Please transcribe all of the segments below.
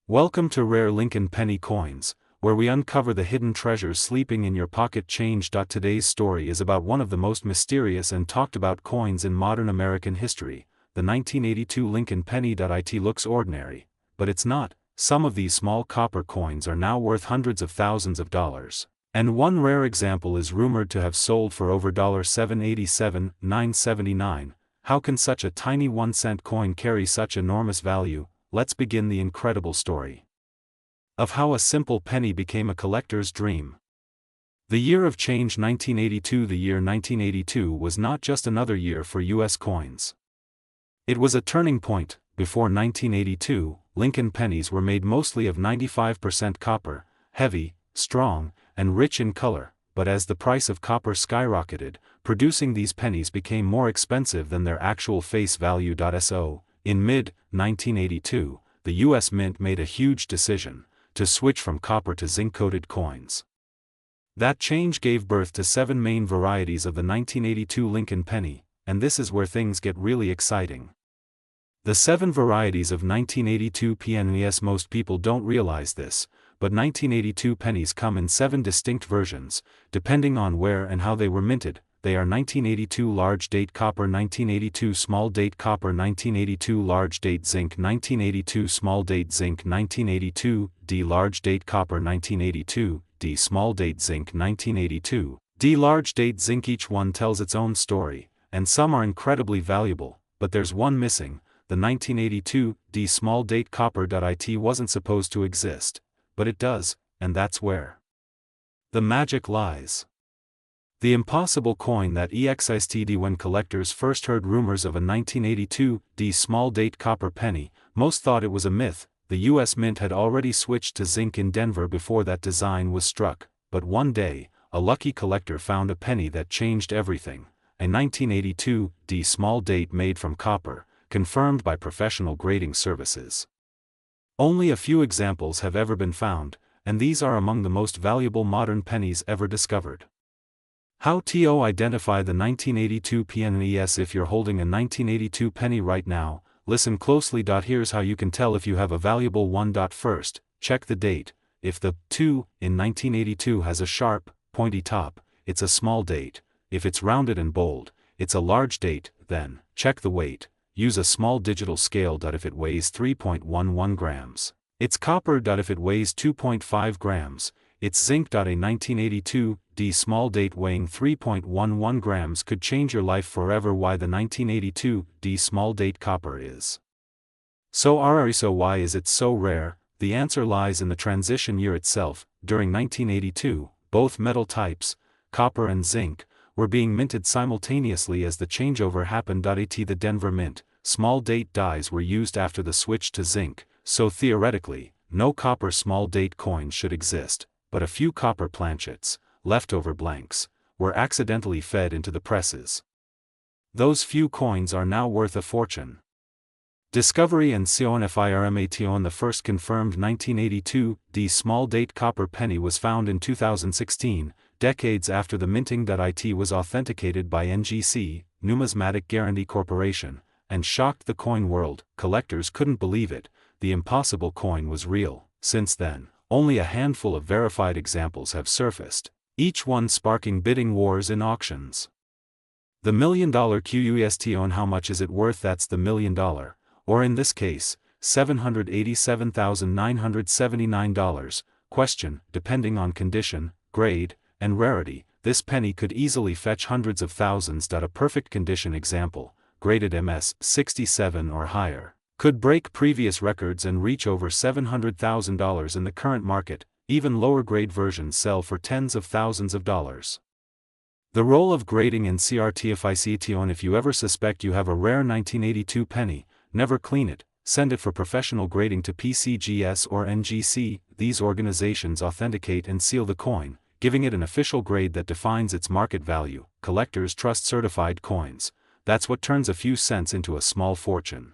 Welcome to Rare Lincoln Penny Coins, where we uncover the hidden treasures sleeping in your pocket change. Today's story is about one of the most mysterious and talked about coins in modern American history, the 1982 Lincoln penny. It looks ordinary, but it's not. Some of these small copper coins are now worth hundreds of thousands of dollars, and one rare example is rumored to have sold for over $787,979. How can such a tiny 1-cent coin carry such enormous value? Let's begin the incredible story of how a simple penny became a collector's dream. The year of change 1982. The year 1982 was not just another year for U.S. coins. It was a turning point. Before 1982, Lincoln pennies were made mostly of 95% copper, heavy, strong, and rich in color, but as the price of copper skyrocketed, producing these pennies became more expensive than their actual face value. So, in mid-1982, the U.S. Mint made a huge decision to switch from copper to zinc-coated coins. That change gave birth to 7 main varieties of the 1982 Lincoln penny, and this is where things get really exciting. The 7 varieties of 1982 pennies. Most people don't realize this, but 1982 pennies come in 7 distinct versions, depending on where and how they were minted. They are 1982 large date copper, 1982 small date copper, 1982 large date zinc, 1982 small date zinc, 1982 D large date copper, 1982 D small date zinc, 1982 D large date zinc. Each one tells its own story, and some are incredibly valuable, but there's one missing. The 1982 D small date copper. It wasn't supposed to exist, but it does, and that's where the magic lies. The impossible coin that existed. When collectors first heard rumors of a 1982 D small date copper penny, most thought it was a myth. The U.S. Mint had already switched to zinc in Denver before that design was struck, but one day, a lucky collector found a penny that changed everything. A 1982 D small date made from copper, confirmed by professional grading services. Only a few examples have ever been found, and these are among the most valuable modern pennies ever discovered. How to identify the 1982 pennies? If you're holding a 1982 penny right now, listen closely. Here's how you can tell if you have a valuable one. First, check the date. If the 2 in 1982 has a sharp, pointy top, it's a small date. If it's rounded and bold, it's a large date. Then, check the weight. Use a small digital scale. If it weighs 3.11 grams, it's copper. If it weighs 2.5 grams, it's zinc. A 1982 D small date weighing 3.11 grams could change your life forever. Why the 1982 D small date copper is so rare? So why is it so rare? The answer lies in the transition year itself. During 1982, both metal types, copper and zinc, were being minted simultaneously as the changeover happened. The Denver Mint, small date dies were used after the switch to zinc, so theoretically, no copper small date coins should exist, but a few copper planchets, leftover blanks, were accidentally fed into the presses. Those few coins are now worth a fortune. Discovery and confirmation. The first confirmed 1982 D small date copper penny was found in 2016, decades after the minting. It was authenticated by NGC, Numismatic Guarantee Corporation, and shocked the coin world. Collectors couldn't believe it. The impossible coin was real. Since then, only a handful of verified examples have surfaced, each one sparking bidding wars in auctions. The $1 million question: how much is it worth? That's the $1 million, or in this case, $787,979. Question: depending on condition, grade, and rarity, this penny could easily fetch hundreds of thousands. A perfect condition example, graded MS 67 or higher, could break previous records and reach over $700,000 in the current market. Even lower grade versions sell for tens of thousands of dollars. The role of grading in certification: if you ever suspect you have a rare 1982 penny, never clean it, send it for professional grading to PCGS or NGC. These organizations authenticate and seal the coin, giving it an official grade that defines its market value. Collectors trust certified coins. That's what turns a few cents into a small fortune.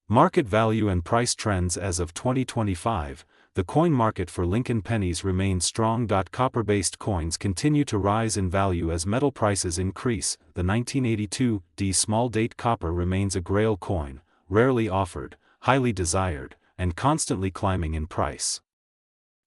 Market value and price trends. As of 2025, the coin market for Lincoln pennies remains strong. Copper-based coins continue to rise in value as metal prices increase. The 1982 D small date copper remains a grail coin, rarely offered, highly desired, and constantly climbing in price.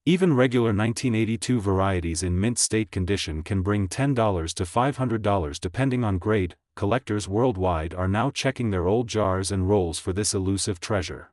Even regular 1982 varieties in mint state condition can bring $10 to $500 depending on grade. Collectors worldwide are now checking their old jars and rolls for this elusive treasure.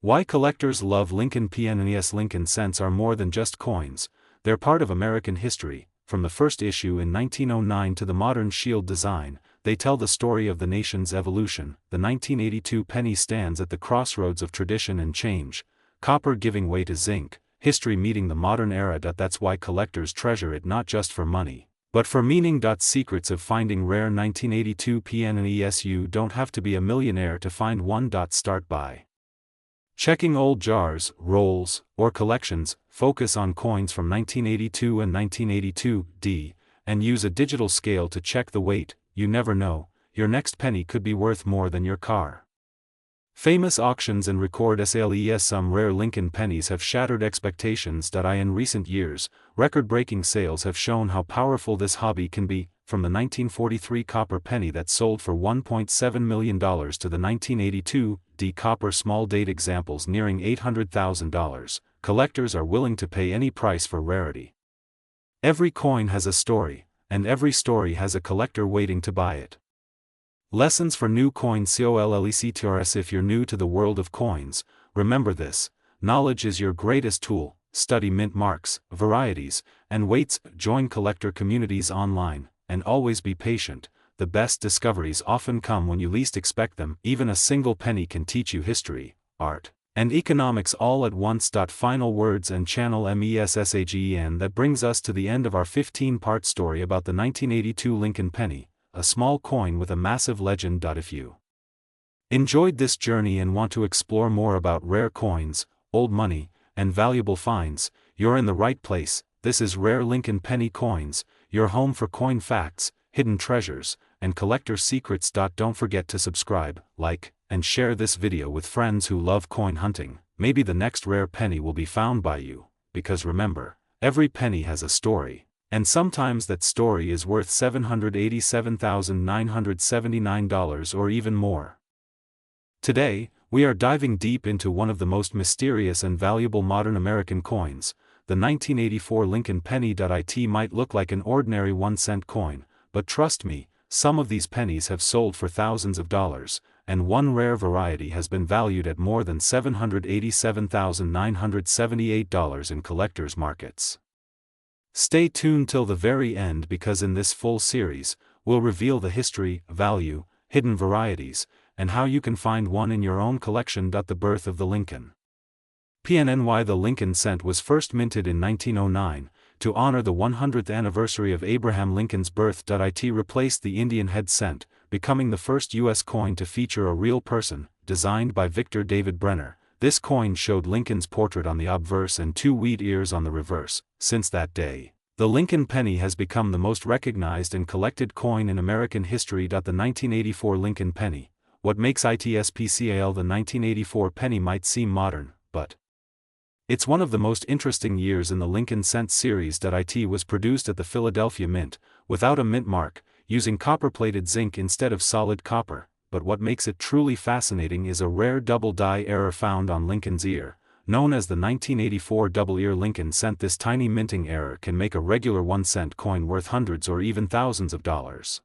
Why collectors love Lincoln pennies? Lincoln cents are more than just coins, they're part of American history. From the first issue in 1909 to the modern shield design, they tell the story of the nation's evolution. The 1982 penny stands at the crossroads of tradition and change, copper giving way to zinc, history meeting the modern era. That's why collectors treasure it, not just for money, but for meaning. Secrets of finding rare 1982 pennies. You don't have to be a millionaire to find one. Start by checking old jars, rolls, or collections. Focus on coins from 1982 and 1982, and use a digital scale to check the weight. You never know, your next penny could be worth more than your car. Famous auctions and record sales. Some rare Lincoln pennies have shattered expectations. In recent years, record-breaking sales have shown how powerful this hobby can be, from the 1943 copper penny that sold for $1.7 million to the 1982 copper small date examples nearing $800,000. Collectors are willing to pay any price for rarity. Every coin has a story, and every story has a collector waiting to buy it. Lessons for new coin collectors. If you're new to the world of coins, remember this: knowledge is your greatest tool. Study mint marks, varieties, and weights. Join collector communities online, and always be patient. The best discoveries often come when you least expect them. Even a single penny can teach you history, art, and economics all at once. Final words and channel MESSAGEN. That brings us to the end of our 15-part story about the 1982 Lincoln penny, a small coin with a massive legend. If you enjoyed this journey and want to explore more about rare coins, old money, and valuable finds, you're in the right place. This is Rare Lincoln Penny Coins, your home for coin facts, hidden treasures, and collector secrets. Don't forget to subscribe, like, and share this video with friends who love coin hunting. Maybe the next rare penny will be found by you, because remember, every penny has a story. And sometimes that story is worth $787,979 or even more. Today, we are diving deep into one of the most mysterious and valuable modern American coins, the 1984 Lincoln penny. It might look like an ordinary 1-cent coin, but trust me, some of these pennies have sold for thousands of dollars, and one rare variety has been valued at more than $787,978 in collectors' markets. Stay tuned till the very end, because in this full series, we'll reveal the history, value, hidden varieties, and how you can find one in your own collection. The birth of the Lincoln penny. The Lincoln cent was first minted in 1909, to honor the 100th anniversary of Abraham Lincoln's birth. It replaced the Indian head cent, becoming the first U.S. coin to feature a real person, designed by Victor David Brenner. This coin showed Lincoln's portrait on the obverse and 2 wheat ears on the reverse. Since that day, the Lincoln penny has become the most recognized and collected coin in American history. The 1984 Lincoln penny. What makes it special? The 1984 penny might seem modern, but it's one of the most interesting years in the Lincoln cent series. It was produced at the Philadelphia Mint, without a mint mark, using copper-plated zinc instead of solid copper. But what makes it truly fascinating is a rare double die error found on Lincoln's ear, known as the 1984 double ear Lincoln cent. This tiny minting error can make a regular 1-cent coin worth hundreds or even thousands of dollars.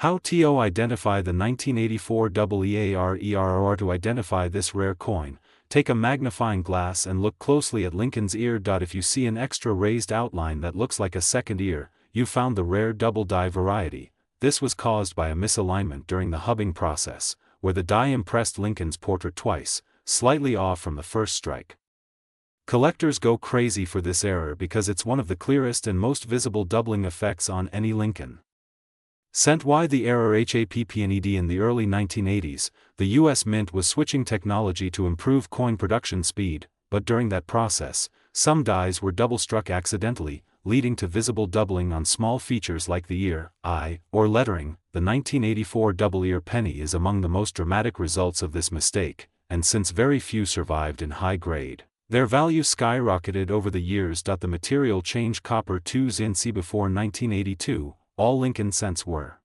How to identify the 1984 double EARER? To identify this rare coin, take a magnifying glass and look closely at Lincoln's ear. If you see an extra raised outline that looks like a second ear, you found the rare double die variety. This was caused by a misalignment during the hubbing process, where the die impressed Lincoln's portrait twice, slightly off from the first strike. Collectors go crazy for this error because it's one of the clearest and most visible doubling effects on any Lincoln cent. Why the error? HAPPNED. In the early 1980s, the U.S. Mint was switching technology to improve coin production speed, but during that process, some dies were double-struck accidentally, leading to visible doubling on small features like the ear, eye, or lettering. The 1984 double ear penny is among the most dramatic results of this mistake, and since very few survived in high grade, their value skyrocketed over the years. The material changed. Copper to zinc. Before 1982, all Lincoln cents were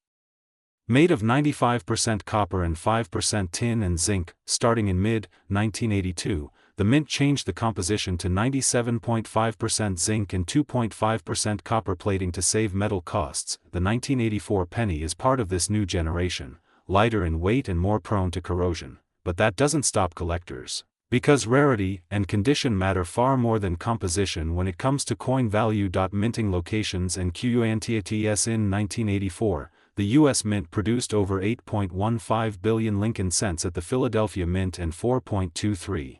Made of 95% copper and 5% tin and zinc, starting in mid-1982, the mint changed the composition to 97.5% zinc and 2.5% copper plating to save metal costs. The 1984 penny is part of this new generation, lighter in weight and more prone to corrosion, but that doesn't stop collectors. Because rarity and condition matter far more than composition when it comes to coin value. Minting locations and quantities. In 1984, the U.S. Mint produced over 8.15 billion Lincoln cents at the Philadelphia Mint and 4.23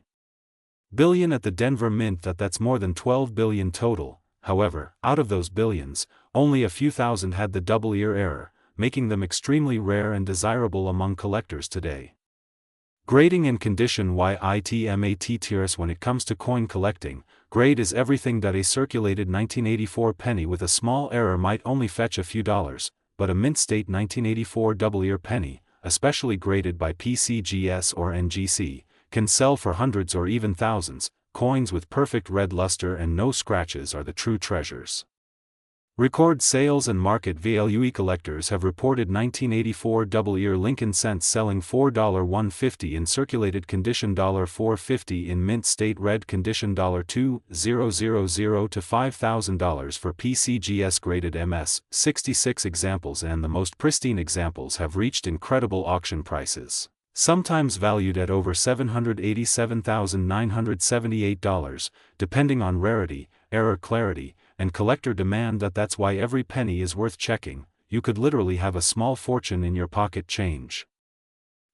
billion at the Denver Mint. That's more than 12 billion total. However, out of those billions, only a few thousand had the double-ear error, making them extremely rare and desirable among collectors today. Grading and condition. Items. When it comes to coin collecting, grade is everything. A circulated 1984 penny with a small error might only fetch a few dollars, but a mint state 1984 double-ear penny, especially graded by PCGS or NGC, can sell for hundreds or even thousands. Coins with perfect red luster and no scratches are the true treasures. Record sales and market value. Collectors have reported 1984 double-ear Lincoln cents selling $4.150 in circulated condition, $4.50 in mint state red condition, $2,000 to $5,000 for PCGS graded MS. 66 examples, and the most pristine examples have reached incredible auction prices, sometimes valued at over $787,978, depending on rarity, error clarity, and collector demand. That's why every penny is worth checking. You could literally have a small fortune in your pocket change.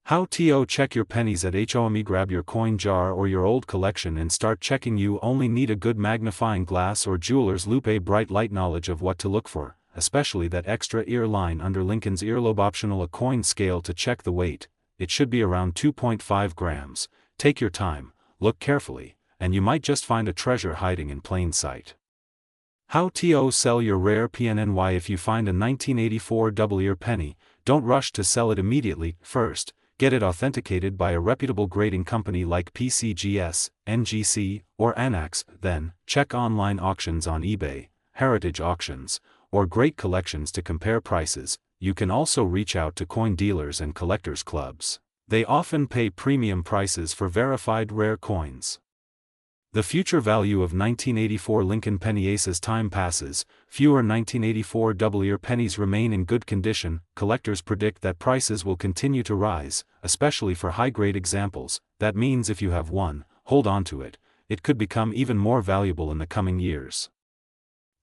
How to check your pennies at home. Grab your coin jar or your old collection and start checking. You only need a good magnifying glass or jeweler's loupe. A bright light knowledge of what to look for, especially that extra ear line under Lincoln's earlobe. Optional. A coin scale to check the weight. It should be around 2.5 grams. Take your time, look carefully, and you might just find a treasure hiding in plain sight. How to sell your rare PNNY. If you find a 1984 double-ear penny, don't rush to sell it immediately. First, get it authenticated by a reputable grading company like PCGS, NGC, or Anax. Then, check online auctions on eBay, heritage auctions, or great collections to compare prices. You can also reach out to coin dealers and collectors clubs. They often pay premium prices for verified rare coins. The future value of 1984 Lincoln penny. As time passes, fewer 1984 double-ear pennies remain in good condition. Collectors predict that prices will continue to rise, especially for high-grade examples. That means if you have one, hold on to it. It could become even more valuable in the coming years.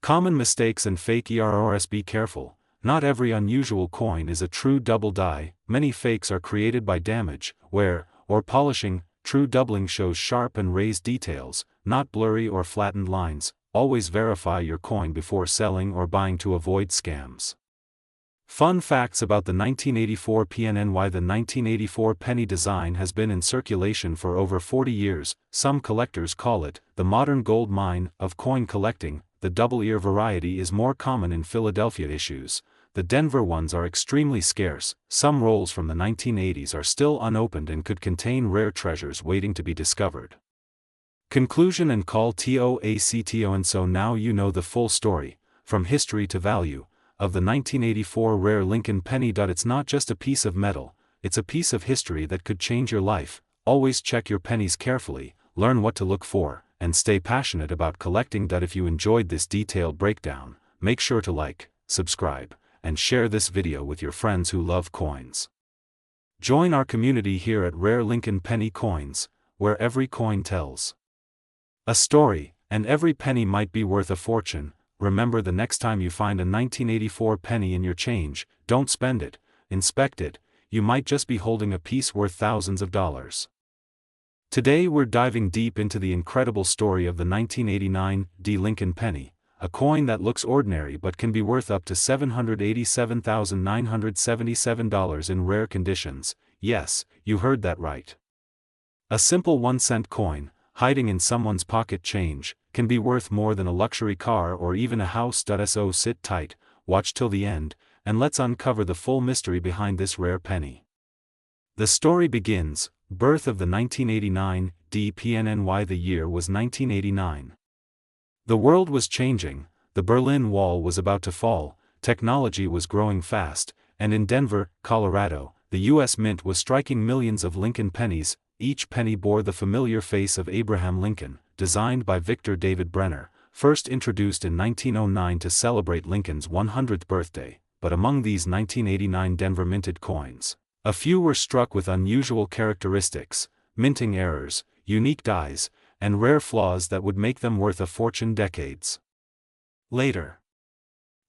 Common mistakes and fake errors. Be careful. Not every unusual coin is a true double die. Many fakes are created by damage, wear, or polishing. True doubling shows sharp and raised details, not blurry or flattened lines. Always verify your coin before selling or buying to avoid scams. Fun facts about the 1984 PNNY. The 1984 penny design has been in circulation for over 40 years. Some collectors call it the modern gold mine of coin collecting. The double-ear variety is more common in Philadelphia issues. The Denver ones are extremely scarce. Some rolls from the 1980s are still unopened and could contain rare treasures waiting to be discovered. Conclusion and call to act. And so now you know the full story, from history to value, of the 1984 rare Lincoln penny. It's not just a piece of metal, it's a piece of history that could change your life. Always check your pennies carefully, learn what to look for, and stay passionate about collecting. If you enjoyed this detailed breakdown, make sure to like, subscribe, and share this video with your friends who love coins. Join our community here at Rare Lincoln Penny Coins, where every coin tells a story, and every penny might be worth a fortune. Remember, the next time you find a 1984 penny in your change, don't spend it, inspect it. You might just be holding a piece worth thousands of dollars. Today we're diving deep into the incredible story of the 1989 Lincoln penny, a coin that looks ordinary but can be worth up to $787,977 in rare conditions. Yes, you heard that right. A simple 1-cent coin, hiding in someone's pocket change, can be worth more than a luxury car or even a house. So sit tight, watch till the end, and let's uncover the full mystery behind this rare penny. The story begins, birth of the 1989 PNNY. The year was 1989. The world was changing, the Berlin Wall was about to fall, technology was growing fast, and in Denver, Colorado, the U.S. Mint was striking millions of Lincoln pennies. Each penny bore the familiar face of Abraham Lincoln, designed by Victor David Brenner, first introduced in 1909 to celebrate Lincoln's 100th birthday. But among these 1989 Denver minted coins, a few were struck with unusual characteristics, minting errors, unique dies, and rare flaws that would make them worth a fortune decades later.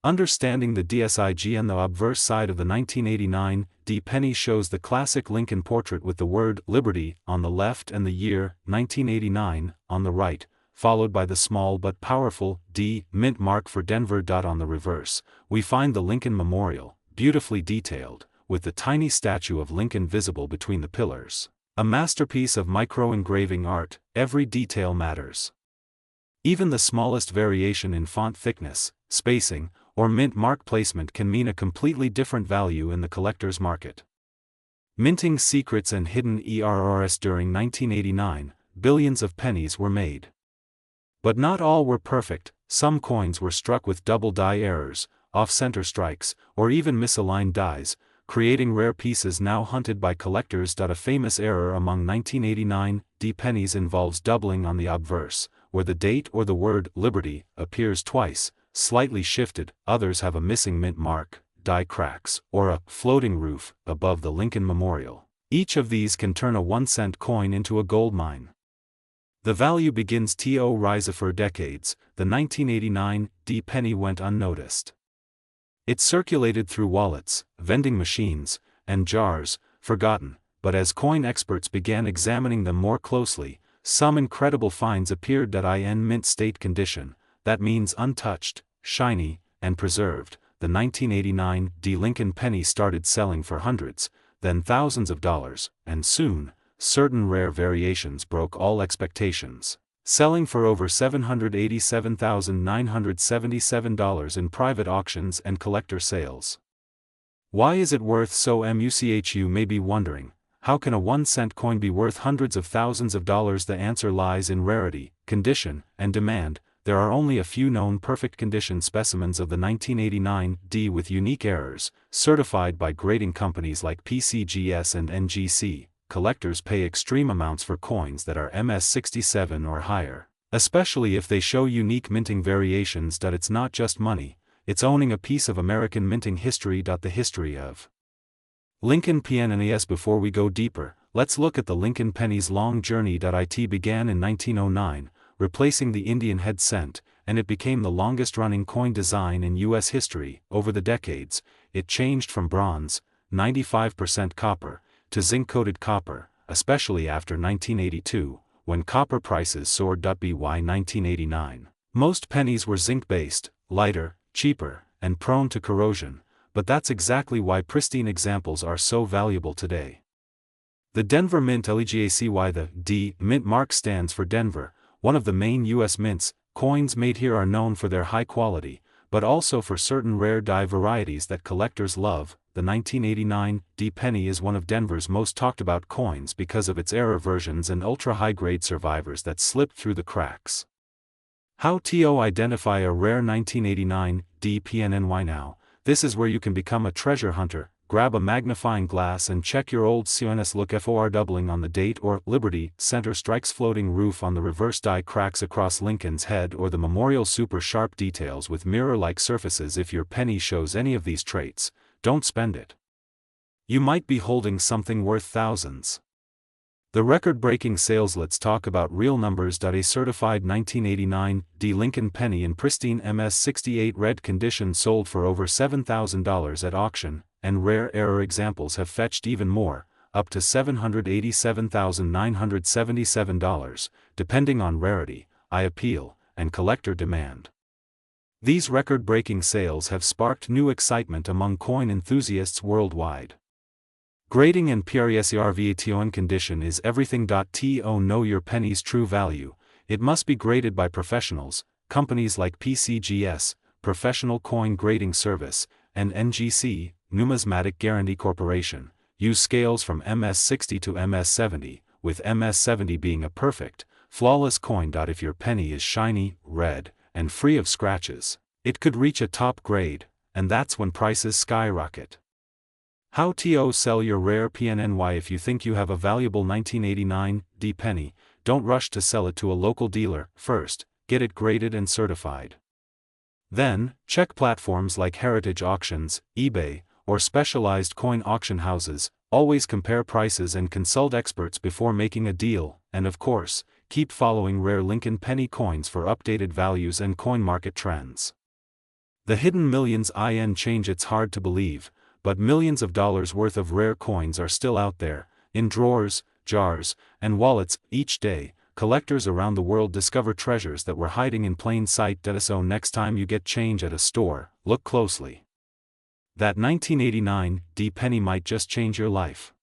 Understanding the DSIG and the obverse side of the 1989 D penny shows the classic Lincoln portrait with the word Liberty on the left and the year 1989 on the right, followed by the small but powerful D mint mark for Denver. On the reverse, we find the Lincoln Memorial, beautifully detailed, with the tiny statue of Lincoln visible between the pillars. A masterpiece of micro-engraving art, every detail matters. Even the smallest variation in font thickness, spacing, or mint mark placement can mean a completely different value in the collector's market. Minting secrets and hidden errors. During 1989, billions of pennies were made. But not all were perfect. Some coins were struck with double die errors, off-center strikes, or even misaligned dies, creating rare pieces now hunted by collectors. A famous error among 1989 D pennies involves doubling on the obverse, where the date or the word Liberty appears twice, slightly shifted. Others have a missing mint mark, die cracks, or a floating roof above the Lincoln Memorial. Each of these can turn a 1-cent coin into a gold mine. The value begins to rise. For decades, the 1989 D penny went unnoticed. It circulated through wallets, vending machines, and jars, forgotten, but as coin experts began examining them more closely, some incredible finds appeared. In mint state condition, that means untouched, shiny, and preserved, the 1989 D Lincoln penny started selling for hundreds, then thousands of dollars, and soon, certain rare variations broke all expectations, selling for over $787,977 in private auctions and collector sales. Why is it worth so much? You may be wondering, how can a 1-cent coin be worth hundreds of thousands of dollars? The answer lies in rarity, condition, and demand. There are only a few known perfect condition specimens of the 1989 D with unique errors, certified by grading companies like PCGS and NGC. Collectors pay extreme amounts for coins that are MS67 or higher, especially if they show unique minting variations. It's not just money, it's owning a piece of American minting history. The history of Lincoln pennies. Before we go deeper, let's look at the Lincoln penny's long journey. It began in 1909, replacing the Indian head cent, and it became the longest-running coin design in U.S. history. Over the decades, it changed from bronze, 95% copper, to zinc-coated copper, especially after 1982, when copper prices soared. By 1989, most pennies were zinc-based, lighter, cheaper, and prone to corrosion, but that's exactly why pristine examples are so valuable today. The Denver Mint LEGACY. The D mint mark stands for Denver, one of the main U.S. mints. Coins made here are known for their high quality, but also for certain rare die varieties that collectors love. The 1989 D penny is one of Denver's most talked about coins because of its error versions and ultra-high-grade survivors that slipped through the cracks. How to identify a rare 1989 D PNY? Now, this is where you can become a treasure hunter. Grab a magnifying glass and check your old CNS. Look for doubling on the date or Liberty center strikes, floating roof on the reverse, die cracks across Lincoln's head or the memorial, super sharp details with mirror-like surfaces. If your penny shows any of these traits, don't spend it. You might be holding something worth thousands. The record-breaking sales. Let's talk about real numbers. A certified 1989 D Lincoln penny in pristine MS68 red condition sold for over $7,000 at auction, and rare error examples have fetched even more, up to $787,977, depending on rarity, eye appeal, and collector demand. These record-breaking sales have sparked new excitement among coin enthusiasts worldwide. Grading and preservation condition is everything. To know your penny's true value, it must be graded by professionals. Companies like PCGS, Professional Coin Grading Service, and NGC, Numismatic Guarantee Corporation, use scales from MS60 to MS70, with MS70 being a perfect, flawless coin. If your penny is shiny, red, and free of scratches, it could reach a top grade, and that's when prices skyrocket. How to sell your rare PNNY. If you think you have a valuable 1989 D penny, don't rush to sell it to a local dealer. First, get it graded and certified. Then, check platforms like heritage auctions, eBay, or specialized coin auction houses. Always compare prices and consult experts before making a deal, and of course, keep following rare Lincoln penny coins for updated values and coin market trends. The hidden millions in change. It's hard to believe, but millions of dollars worth of rare coins are still out there, in drawers, jars, and wallets. Each day, collectors around the world discover treasures that were hiding in plain sight. So next time you get change at a store, look closely. That 1989 D penny might just change your life.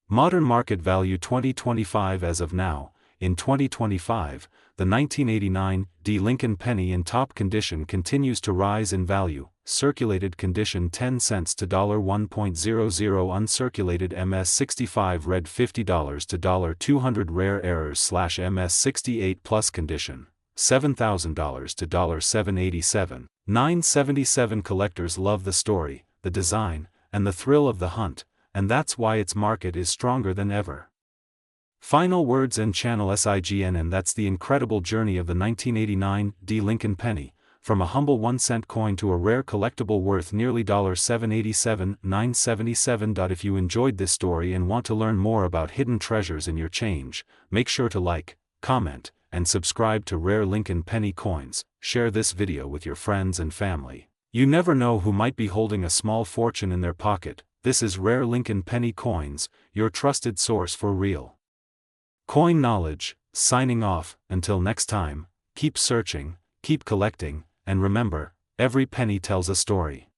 Modern market value 2025. As of now, in 2025, the 1989 D Lincoln penny in top condition continues to rise in value. Circulated condition 10 cents to $1.00, uncirculated MS65 red $50 to $200, rare errors /MS68 plus condition $7,000 to $787, 977. Collectors love the story, the design, and the thrill of the hunt, and that's why its market is stronger than ever. Final words and channel SIGN. And that's the incredible journey of the 1989 D Lincoln penny, from a humble 1-cent coin to a rare collectible worth nearly $787, 977. If you enjoyed this story and want to learn more about hidden treasures in your change, make sure to like, comment, and subscribe to Rare Lincoln Penny Coins. Share this video with your friends and family. You never know who might be holding a small fortune in their pocket. This is Rare Lincoln Penny Coins, your trusted source for real coin knowledge. Signing off. Until next time, keep searching, keep collecting, and remember, every penny tells a story.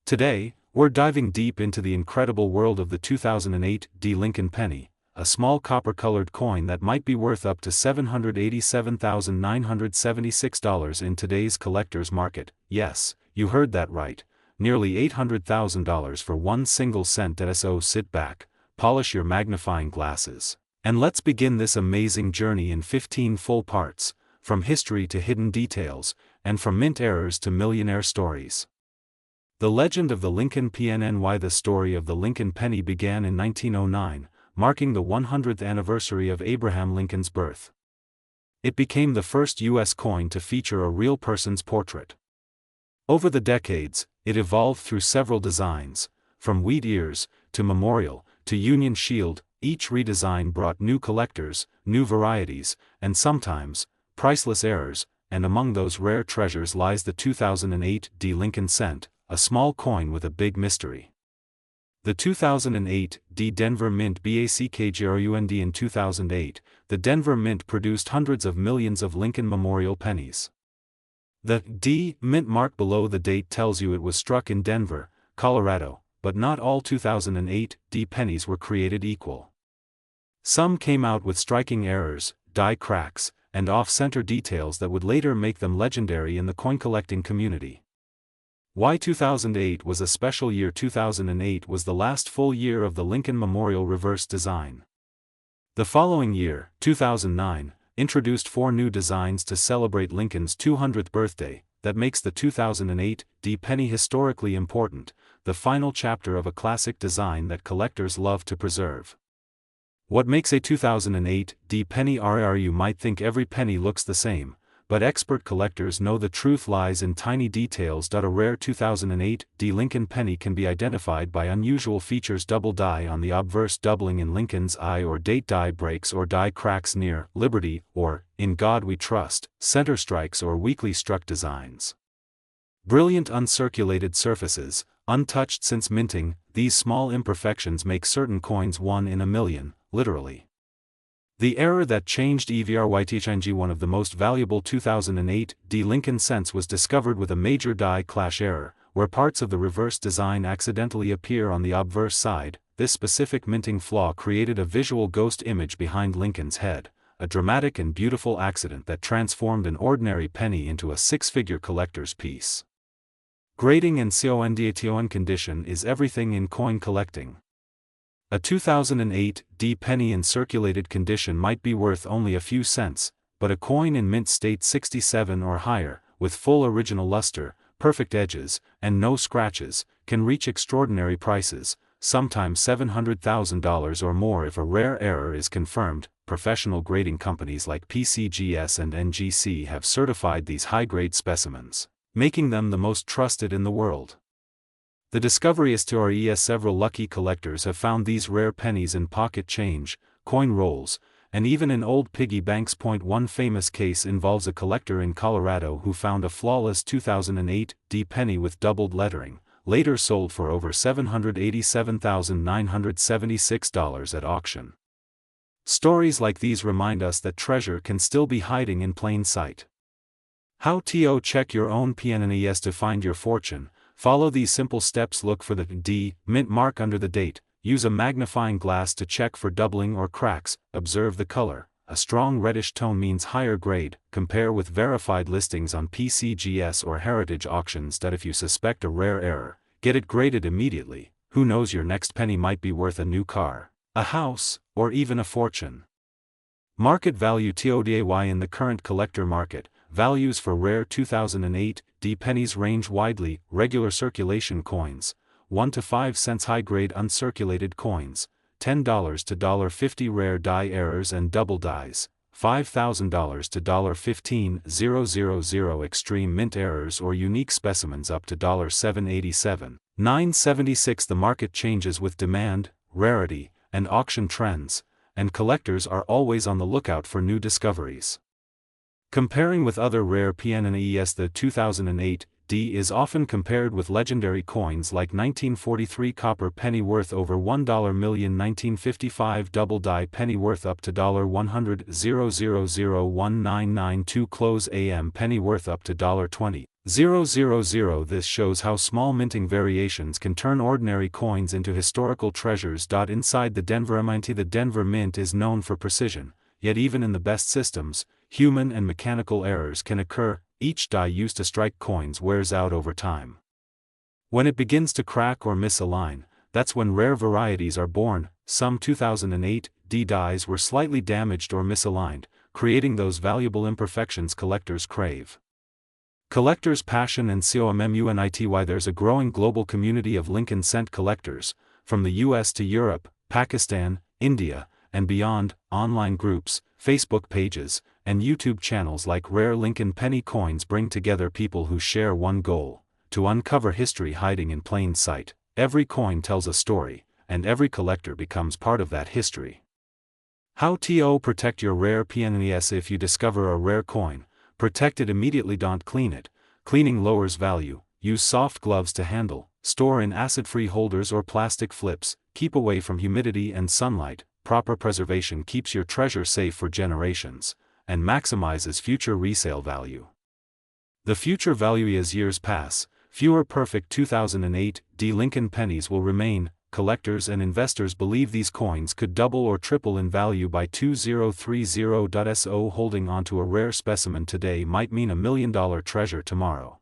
Today, we're diving deep into the incredible world of the 2008 D Lincoln penny, a small copper-colored coin that might be worth up to $787,976 in today's collector's market. Yes, you heard that right, nearly $800,000 for one single cent. So sit back, polish your magnifying glasses, and let's begin this amazing journey in 15 full parts, from history to hidden details, and from mint errors to millionaire stories. The legend of the Lincoln PNNY. The story of the Lincoln penny began in 1909, marking the 100th anniversary of Abraham Lincoln's birth. It became the first U.S. coin to feature a real person's portrait. Over the decades, it evolved through several designs, from wheat ears, to memorial, to Union Shield. Each redesign brought new collectors, new varieties, and sometimes, priceless errors, and among those rare treasures lies the 2008 D Lincoln cent, a small coin with a big mystery. The 2008 D Denver Mint BACKGRUND. In 2008, the Denver Mint produced hundreds of millions of Lincoln Memorial pennies. The D Mint mark below the date tells you it was struck in Denver, Colorado, but not all 2008 D pennies were created equal. Some came out with striking errors, die cracks, and off-center details that would later make them legendary in the coin collecting community. Why 2008 was a special year? 2008 was the last full year of the Lincoln Memorial reverse design. The following year, 2009, introduced 4 new designs to celebrate Lincoln's 200th birthday. That makes the 2008 D penny historically important, the final chapter of a classic design that collectors love to preserve. What makes a 2008 D penny rare? You might think every penny looks the same, but expert collectors know the truth lies in tiny details. A rare 2008 D Lincoln penny can be identified by unusual features: double die on the obverse, doubling in Lincoln's eye or date, die breaks or die cracks near Liberty or In God We Trust, center strikes or weakly struck designs. Brilliant uncirculated surfaces, untouched since minting. These small imperfections make certain coins 1 in a million, literally. The error that changed EVRYTHNG. One of the most valuable 2008 D Lincoln cents was discovered with a major die clash error, where parts of the reverse design accidentally appear on the obverse side. This specific minting flaw created a visual ghost image behind Lincoln's head, a dramatic and beautiful accident that transformed an ordinary penny into a 6-figure collector's piece. Grading and CONDATON condition is everything in coin collecting. A 2008 D penny in circulated condition might be worth only a few cents, but a coin in mint state 67 or higher, with full original luster, perfect edges, and no scratches, can reach extraordinary prices, sometimes $700,000 or more if a rare error is confirmed. Professional grading companies like PCGS and NGC have certified these high-grade specimens, making them the most trusted in the world. The discovery is to RES. Several lucky collectors have found these rare pennies in pocket change, coin rolls, and even in old piggy banks. One famous case involves a collector in Colorado who found a flawless 2008 D penny with doubled lettering, later sold for over $787,976 at auction. Stories like these remind us that treasure can still be hiding in plain sight. How to check your own pennies to find your fortune? Follow these simple steps. Look for the D mint mark under the date. Use a magnifying glass to check for doubling or cracks. Observe the color. A strong reddish tone means higher grade. Compare with verified listings on PCGS or heritage auctions. If you suspect a rare error, get it graded immediately. Who knows, your next penny might be worth a new car, a house, or even a fortune. Market value. Today in the current collector market, values for rare 2008 D pennies range widely. Regular circulation coins, 1 to 5 cents. High-grade uncirculated coins, $10 to $50. Rare die errors and double dies, $5,000 to $15,000. Extreme mint errors or unique specimens up to $787, $976. The market changes with demand, rarity, and auction trends, and collectors are always on the lookout for new discoveries. Comparing with other rare pennies. The 2008 D is often compared with legendary coins like 1943 copper penny worth over $1 million, 1955 double die penny worth up to $100,000,1992 close AM penny worth up to $20,000. This shows how small minting variations can turn ordinary coins into historical treasures. Inside the Denver Mint. The Denver Mint is known for precision, yet even in the best systems, human and mechanical errors can occur. Each die used to strike coins wears out over time. When it begins to crack or misalign, that's when rare varieties are born. Some 2008 D dies were slightly damaged or misaligned, creating those valuable imperfections collectors crave. Collectors' passion and community. There's a growing global community of Lincoln cent collectors, from the US to Europe, Pakistan, India, and beyond. Online groups, Facebook pages, and YouTube channels like Rare Lincoln Penny Coins bring together people who share one goal: to uncover history hiding in plain sight. Every coin tells a story, and every collector becomes part of that history. How to protect your rare pennies. If you discover a rare coin, protect it immediately. Don't clean it. Cleaning lowers value. Use soft gloves to handle. Store in acid-free holders or plastic flips. Keep away from humidity and sunlight. Proper preservation keeps your treasure safe for generations, and maximizes future resale value. The future value. As years pass, fewer perfect 2008 D Lincoln pennies will remain. Collectors and investors believe these coins could double or triple in value by 2030. Holding onto a rare specimen today might mean $1 million treasure tomorrow.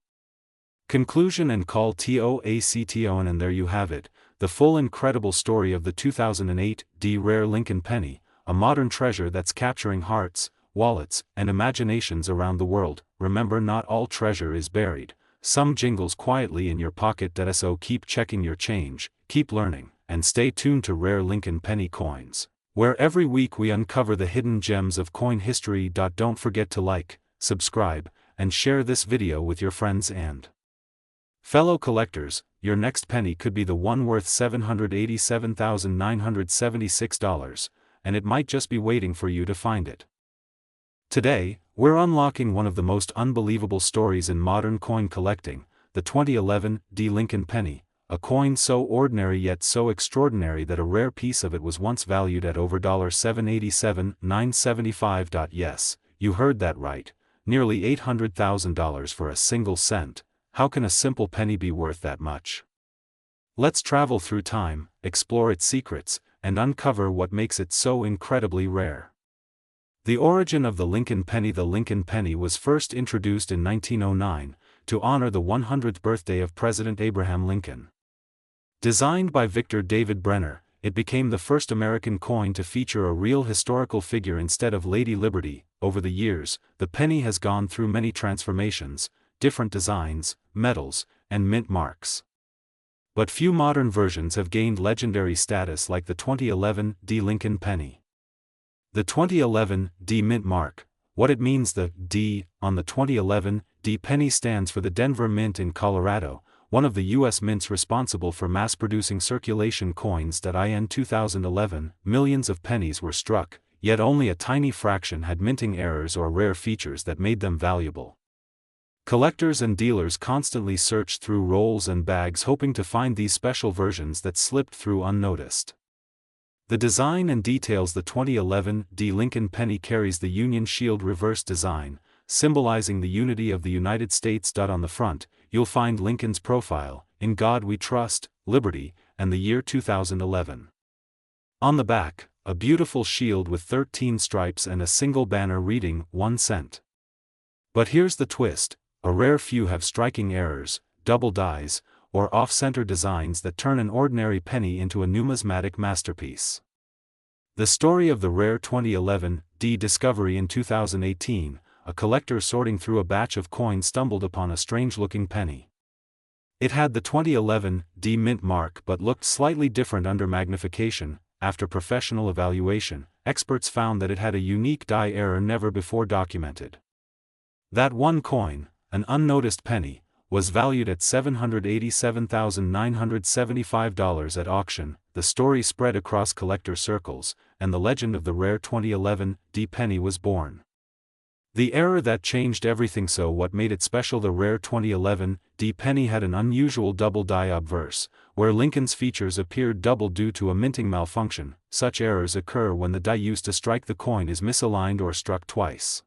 Conclusion and call to action. And there you have it, the full incredible story of the 2008 D Rare Lincoln Penny, a modern treasure that's capturing hearts, wallets, and imaginations around the world. Remember, not all treasure is buried. Some jingles quietly in your pocket. So keep checking your change, keep learning, and stay tuned to Rare Lincoln Penny Coins, where every week we uncover the hidden gems of coin history. Don't forget to like, subscribe, and share this video with your friends and fellow collectors. Your next penny could be the one worth $787,976, and it might just be waiting for you to find it. Today, we're unlocking one of the most unbelievable stories in modern coin collecting, the 2011 D Lincoln Penny, a coin so ordinary yet so extraordinary that a rare piece of it was once valued at over $787,975. Yes, you heard that right, nearly $800,000 for a single cent. How can a simple penny be worth that much? Let's travel through time, explore its secrets, and uncover what makes it so incredibly rare. The origin of the Lincoln Penny. The Lincoln Penny was first introduced in 1909, to honor the 100th birthday of President Abraham Lincoln. Designed by Victor David Brenner, it became the first American coin to feature a real historical figure instead of Lady Liberty. Over the years, the penny has gone through many transformations, different designs, metals, and mint marks. But few modern versions have gained legendary status like the 2011 D Lincoln penny. The 2011 D mint mark. What it means: the D on the 2011 D penny stands for the Denver Mint in Colorado, one of the U.S. mints responsible for mass-producing circulation coins. In 2011, millions of pennies were struck, yet only a tiny fraction had minting errors or rare features that made them valuable. Collectors and dealers constantly searched through rolls and bags hoping to find these special versions that slipped through unnoticed. The design and details: the 2011 D Lincoln penny carries the Union Shield reverse design, symbolizing the unity of the United States. On the front, you'll find Lincoln's profile, "In God We Trust, Liberty," and the year 2011. On the back, a beautiful shield with 13 stripes and a single banner reading 1 cent. But here's the twist: a rare few have striking errors, double dies, or off-center designs that turn an ordinary penny into a numismatic masterpiece. The story of the rare 2011 D discovery: in 2018, a collector sorting through a batch of coins stumbled upon a strange-looking penny. It had the 2011 D mint mark but looked slightly different under magnification. After professional evaluation, experts found that it had a unique die error never before documented. That one coin, an unnoticed penny, was valued at $787,975 at auction. The story spread across collector circles, and the legend of the rare 2011 D penny was born. The error that changed everything. So what made it special? The rare 2011 D penny had an unusual double die obverse, where Lincoln's features appeared double due to a minting malfunction. Such errors occur when the die used to strike the coin is misaligned or struck twice.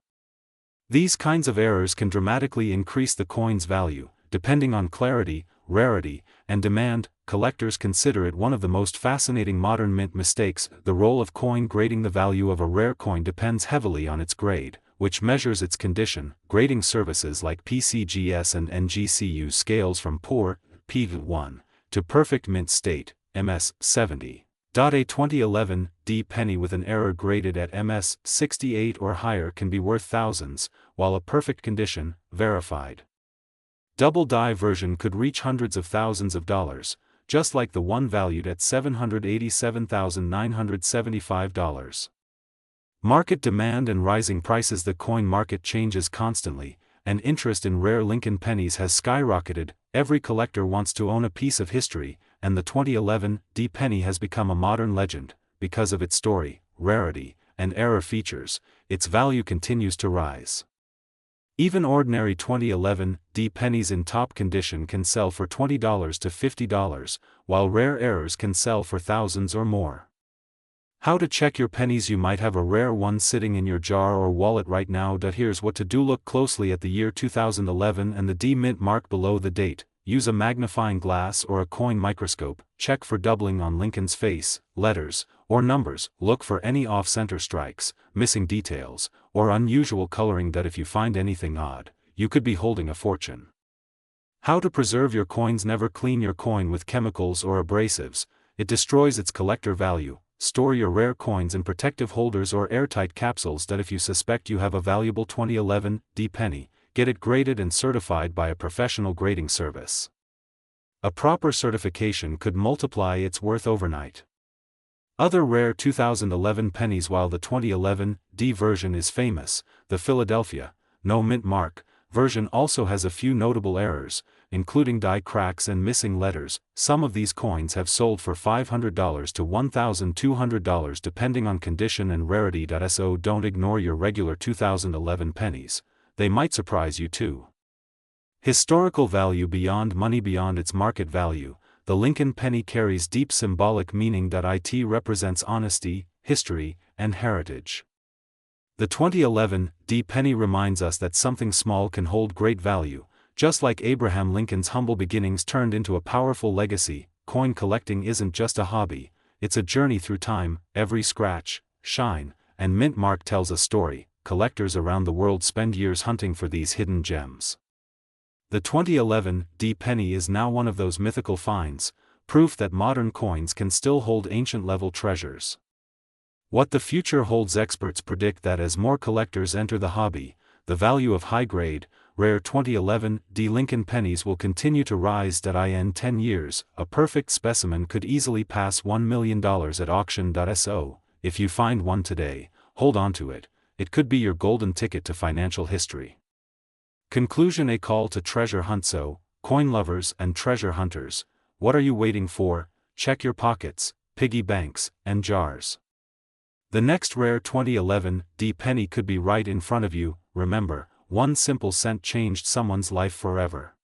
These kinds of errors can dramatically increase the coin's value, depending on clarity, rarity, and demand. Collectors consider it one of the most fascinating modern mint mistakes. The role of coin grading: the value of a rare coin depends heavily on its grade, which measures its condition. Grading services like PCGS and NGC use scales from poor, P1, to perfect mint state, MS 70. A 2011 D penny with an error graded at MS 68 or higher can be worth thousands, while a perfect condition, verified double die version could reach hundreds of thousands of dollars, just like the one valued at $787,975. Market demand and rising prices: the coin market changes constantly, and interest in rare Lincoln pennies has skyrocketed. Every collector wants to own a piece of history, and the 2011 D penny has become a modern legend. Because of its story, rarity, and error features, its value continues to rise. Even ordinary 2011 D pennies in top condition can sell for $20 to $50, while rare errors can sell for thousands or more. How to check your pennies: you might have a rare one sitting in your jar or wallet right now. Here's what to do: look closely at the year 2011 and the D mint mark below the date. Use a magnifying glass or a coin microscope. Check for doubling on Lincoln's face, letters, or numbers. Look for any off-center strikes, missing details, or unusual coloring. If you find anything odd, you could be holding a fortune. How to preserve your coins: never clean your coin with chemicals or abrasives. It destroys its collector value. Store your rare coins in protective holders or airtight capsules. If you suspect you have a valuable 2011 D penny, get it graded and certified by a professional grading service. A proper certification could multiply its worth overnight. Other rare 2011 pennies: while the 2011 D version is famous, the Philadelphia, no mint mark, version also has a few notable errors, including die cracks and missing letters. Some of these coins have sold for $500 to $1,200 depending on condition and rarity. So don't ignore your regular 2011 pennies, they might surprise you too. Historical value: beyond money, beyond its market value, the Lincoln penny carries deep symbolic meaning. It represents honesty, history, and heritage. The 2011 D penny reminds us that something small can hold great value. Just like Abraham Lincoln's humble beginnings turned into a powerful legacy, coin collecting isn't just a hobby, it's a journey through time. Every scratch, shine, and mint mark tells a story. Collectors around the world spend years hunting for these hidden gems. The 2011 D penny is now one of those mythical finds, proof that modern coins can still hold ancient-level treasures. What the future holds: experts predict that as more collectors enter the hobby, the value of high-grade, rare 2011 D Lincoln pennies will continue to rise. In 10 years, a perfect specimen could easily pass $1 million at auction.so. If you find one today, hold on to it. It could be your golden ticket to financial history. Conclusion: a call to treasure hunt. So, coin lovers and treasure hunters, what are you waiting for? Check your pockets, piggy banks, and jars. The next rare 2011 D penny could be right in front of you. Remember, one simple cent changed someone's life forever.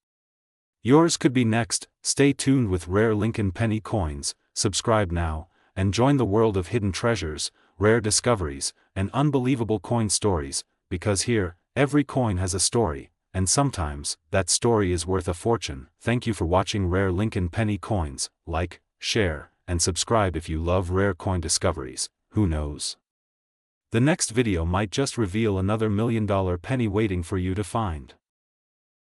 Yours could be next. Stay tuned with rare Lincoln penny coins. Subscribe now, and join the world of hidden treasures, rare discoveries, and unbelievable coin stories, because here, every coin has a story, and sometimes, that story is worth a fortune. Thank you for watching Rare Lincoln Penny Coins. Like, share, and subscribe if you love rare coin discoveries. Who knows? The next video might just reveal another $1 million penny waiting for you to find.